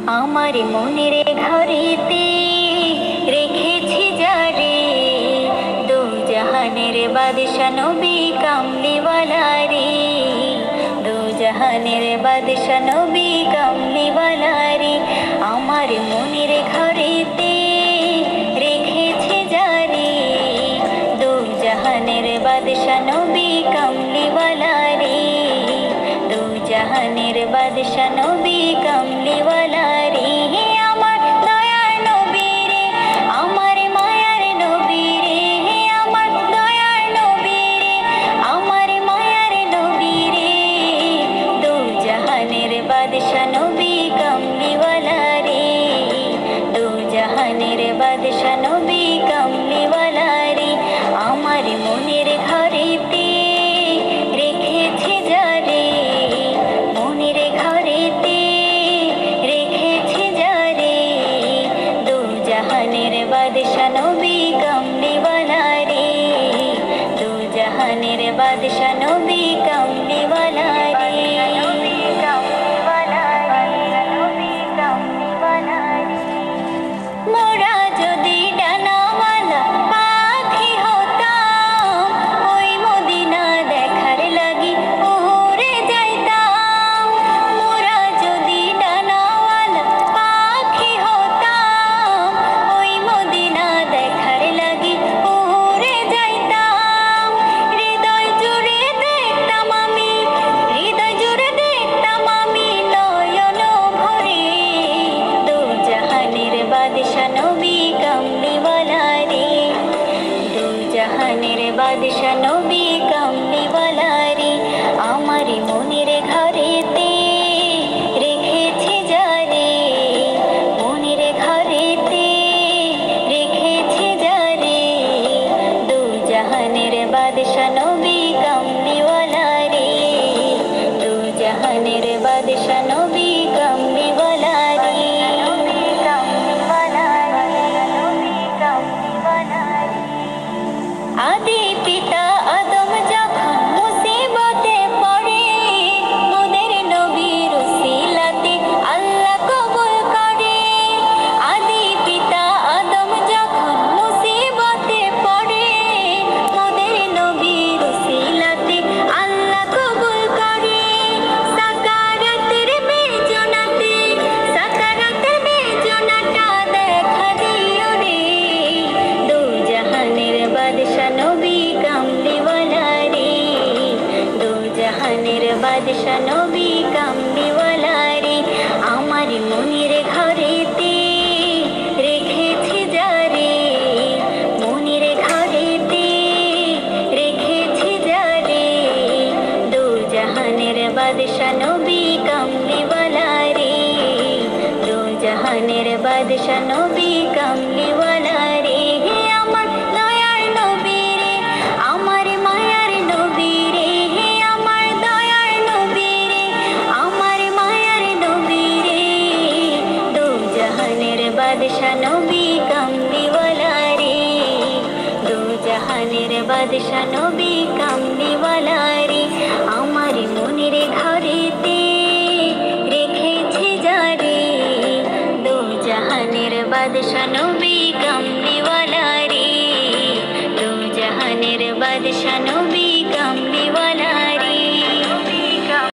আমার মনের ঘরেতে রেখেছি যারে, দু জাহানের বাদশা নবী কামলিওয়ালা রে, দু জাহানের বাদশা নবী কামলিওয়ালা রে। আমার মনের ঘরেতে রেখেছি যারে, দু জাহানের বাদশা নবী কামলিওয়ালা রে, দু জাহানের বাদশা নবী কামলিওয়ালা রে। আমার দয়ার নবী রে, আমার মায়ার নবী রে, আমার দয়ার নবী রে, আমার মায়ার নবী রে, দু জাহানের বাদশা নবী কামলিওয়ালা রে, দু জাহানের বাদশা নবী কামলিওয়ালা রে। আমার মনের ঘরেতে রেখেছি যারে, মনের ঘরেতে রেখেছি যারে, দু জাহানের বাদশা নবী কামলিওয়ালা রে, দু জাহানের বাদশা নবী কামলিওয়ালা রে। মোরা যদি ডানাওয়ালা পাখি হতাম, ওই মদিনা দেখার লাগি উড়ে যাইতাম। মোরা যদি ডানাওয়ালা পাখি হতাম, ওই মদিনা দেখার লাগি উড়ে যাইতাম। হৃদয় জুড়ে দেখতাম আমি, হৃদয় জুড়ে দেখতাম আমি নয়ন ভরে, দু জাহানের বাদশা নবী কামলিওয়ালা রে, দু জাহানের বাদশা নবী কামলিওয়ালা রে। আমার মনের ঘরেতে রেখেছি যারে, মনের ঘরেতে রেখেছি যারে, দু জাহানের বাদশা নবী কামলিওয়ালা রে, দু জাহানের বাদশা নবী কামলিওয়ালা রে। আদি পিতা আদম যখন মুসিবতে পড়ে, মোদের নবীর উসিলাতে আল্লাহ কবুল করে। আদি পিতা আদম যখন মুসিবতে পড়ে, মোদের নবীর উসিলাতে আল্লাহ কবুল করে। সাকারাতের বেজনাতে, সাকারাতের বেজনাটা দেখা দিও রে, দু জাহানের বাদশা নবী কামলিওয়ালা রে, দু জাহানের বাদশা নবী কামলিওয়ালা রে। আমার মনের ঘরেতে রেখেছি যারে, মনের ঘরেতে রেখেছি যারে, দু জাহানের বাদশা নবী কামলিওয়ালা রে, দু জাহানের বাদশা নবী কামলিওয়ালা